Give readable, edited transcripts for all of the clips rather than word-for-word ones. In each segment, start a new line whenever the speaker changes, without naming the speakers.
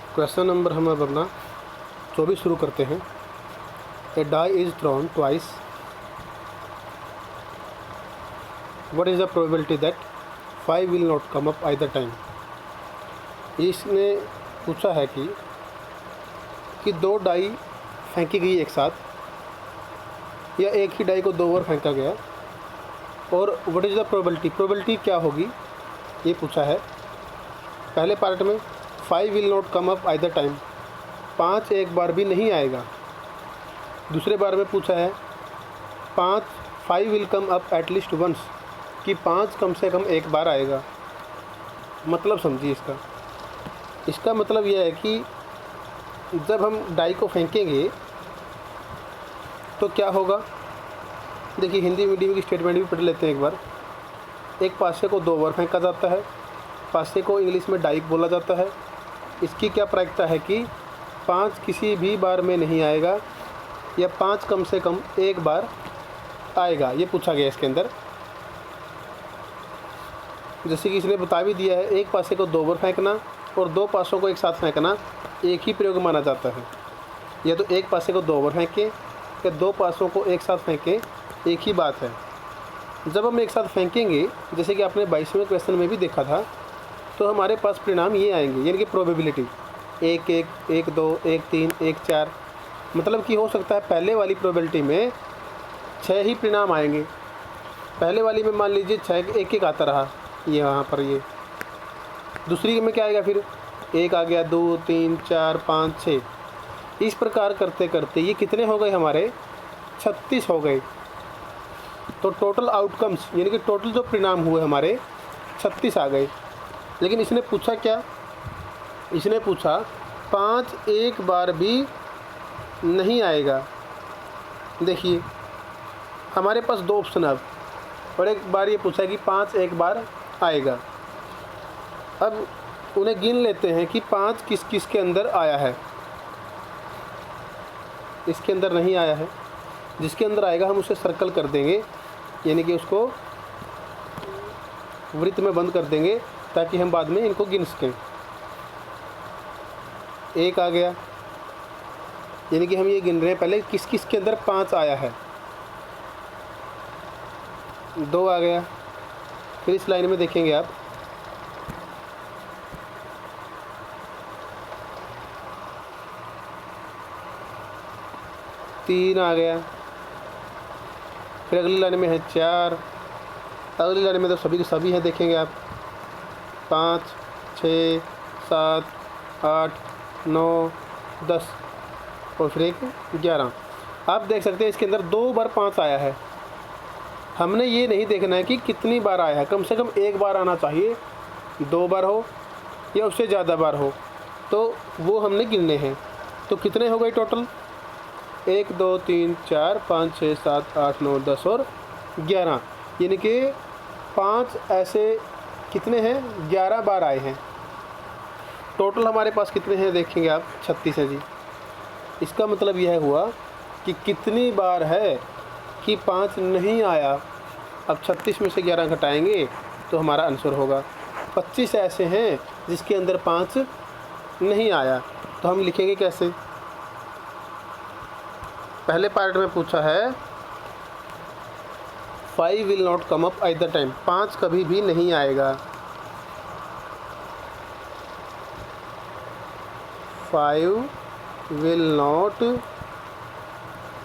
Question number हम अब अपना 24 शुरू करते हैं। A die is thrown twice, what is the probability that 5 will not come up either time. इसने पूछा है कि दो डाई फेंकी गई एक साथ, या एक ही डाई को दो बार फेंका गया, और व्हाट इज़ द प्रोबेबिलिटी क्या होगी ये पूछा है। पहले पार्ट में 5 will not come up either time, 5 एक बार भी नहीं आएगा। दूसरे बार में पूछा है 5 will come up at least once, कि 5 कम से कम एक बार आएगा। मतलब समझिए इसका मतलब यह है कि जब हम डाई को फेंकेंगे तो क्या होगा। देखिए, हिंदी मीडियम की स्टेटमेंट भी पढ़ लेते हैं एक बार। एक पासे को दो बार फेंका जाता है, पासे को इंग्लिश में डाई बोला जाता है। इसकी क्या प्रायिकता है कि 5 किसी भी बार में नहीं आएगा, या 5 कम से कम एक बार आएगा, ये पूछा गया इसके अंदर। जैसे कि इसने बता भी दिया है, एक पासे को दो बार फेंकना और दो पासों को एक साथ फेंकना एक ही प्रयोग माना जाता है। या तो एक पासे को दो बार फेंकें या दो पासों को एक साथ फेंकें, एक ही बात है। जब हम एक साथ फेंकेंगे, जैसे कि आपने 22वें क्वेश्चन में भी देखा था, तो हमारे पास परिणाम ये आएंगे, यानी कि प्रोबेबिलिटी 1 1 1 2 1 3 1 4। मतलब कि हो सकता है पहले वाली प्रोबेबिलिटी में 6 ही परिणाम आएंगे। पहले वाली में मान लीजिए 6 एक एक आता रहा, ये वहाँ पर ये। दूसरी में क्या आएगा, फिर 1 आ गया, 2 3 4 5 6। इस प्रकार करते करते ये कितने हो गए हमारे, 36 हो गए। तो टोटल आउटकम्स, यानी कि टोटल जो परिणाम हुए हमारे 36 आ गए। लेकिन इसने पूछा क्या, इसने पूछा 5 एक बार भी नहीं आएगा। देखिए, हमारे पास दो ऑप्शन अब, और एक बार ये पूछा है कि 5 एक बार आएगा। अब उन्हें गिन लेते हैं कि 5 किस किस के अंदर आया है। इसके अंदर नहीं आया है, जिसके अंदर आएगा हम उसे सर्कल कर देंगे, यानी कि उसको वृत्त में बंद कर देंगे ताकि हम बाद में इनको गिन सकें। 1 आ गया, यानी कि हम ये गिन रहे हैं पहले किस किस के अंदर 5 आया है। 2 आ गया, फिर इस लाइन में देखेंगे आप, 3 आ गया, फिर अगली लाइन में है 4, अगली लाइन में तो सभी के सभी हैं, देखेंगे आप 5 6 7 8 9 10, और फिर एक 11। आप देख सकते हैं इसके अंदर 2 बार 5 आया है। हमने ये नहीं देखना है कि कितनी बार आया है, कम से कम एक बार आना चाहिए, 2 बार हो या उससे ज़्यादा बार हो, तो वो हमने गिनने हैं। तो कितने हो गए टोटल, 1 2 3 4 5 6 7 8 9 10 और 11, यानी कि 5 ऐसे कितने हैं, 11 बार आए हैं। टोटल हमारे पास कितने हैं देखेंगे आप, 36 है जी। इसका मतलब यह हुआ कि कितनी बार है कि 5 नहीं आया। अब 36 में से 11 घटाएंगे तो हमारा आंसर होगा 25 ऐसे हैं जिसके अंदर 5 नहीं आया। तो हम लिखेंगे कैसे, पहले पार्ट में पूछा है 5 will not come up either time, 5 कभी भी नहीं आएगा। 5 विल नॉट,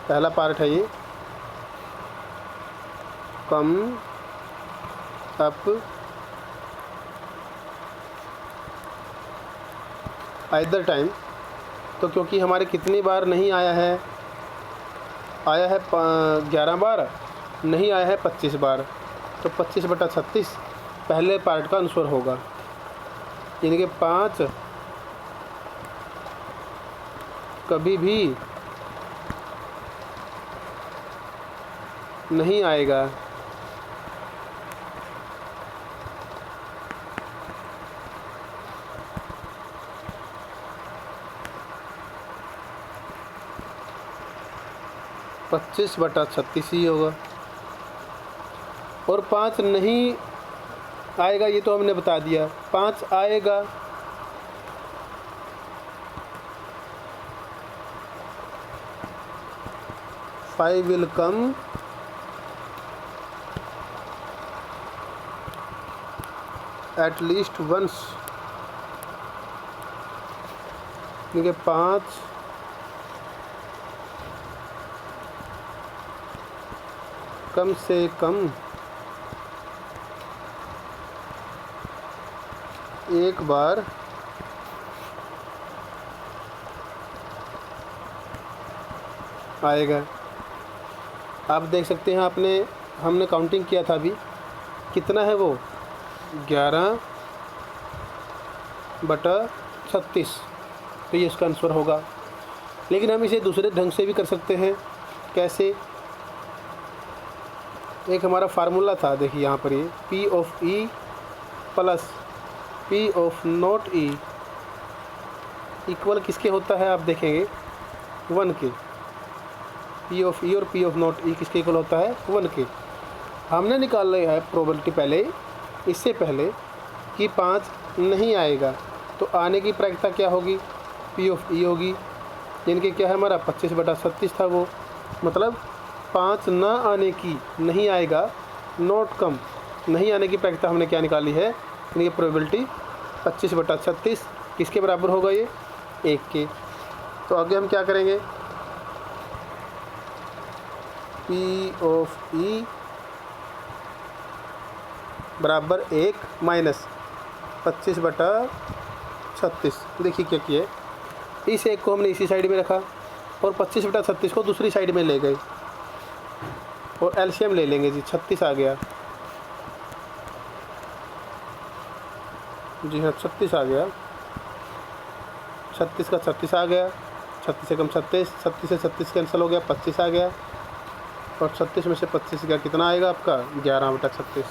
पहला पार्ट है ये, कम अप आइदर टाइम। तो क्योंकि हमारे कितनी बार नहीं आया है, आया है 11 बार, नहीं आया है 25 बार, तो 25/36 पहले पार्ट का आंसर होगा, यानी कि 5 कभी भी नहीं आएगा। पच्चीस बटा 36 ही होगा। और 5 नहीं आएगा ये तो हमने बता दिया, 5 आएगा 5 will come at least once, यानी कि 5 कम से कम एक बार आएगा। आप देख सकते हैं, हमने काउंटिंग किया था अभी, कितना है वो 11/36, तो ये इसका आंसर होगा। लेकिन हम इसे दूसरे ढंग से भी कर सकते हैं। कैसे? एक हमारा फार्मूला था, देखिए यहाँ पर, ये P of E plus P of not E equal किसके होता है? आप देखेंगे 1 के। P ऑफ E और P ऑफ नॉट E किसके इक्वल होता है? 1 के। हमने निकाल लिया है प्रोबेबिलिटी पहले, इससे पहले, कि 5 नहीं आएगा, तो आने की प्रायिकता क्या होगी? P ऑफ E होगी, यानी कि क्या है हमारा 25/36 था वो, मतलब 5 ना आने की, नहीं आएगा, नॉट कम, नहीं आने की प्रायिकता हमने क्या निकाली है? यानी कि प्रोबेबिलिटी 25/36 किसके बराबर होगा? ये 1 के। तो आगे हम क्या करेंगे? P ऑफ E बराबर 1 माइनस 25/36। देखिए क्या किया, इस 1 को हमने इसी साइड में रखा और 25/36 को दूसरी साइड में ले गए और एलसीएम ले लेंगे जी। 36 आ गया जी, हाँ 36 आ गया। 36 का 36 आ गया, 36 से कम 36, 36 से 36 कैंसिल हो गया, 25 आ गया, और 36 में से 25 का कितना आएगा आपका? 11/36।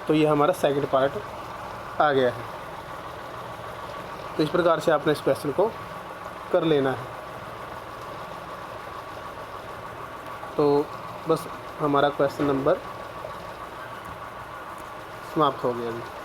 तो ये हमारा सेकंड पार्ट आ गया है। तो इस प्रकार से आपने इस क्वेश्चन को कर लेना है। तो बस हमारा क्वेश्चन नंबर समाप्त हो गया अभी।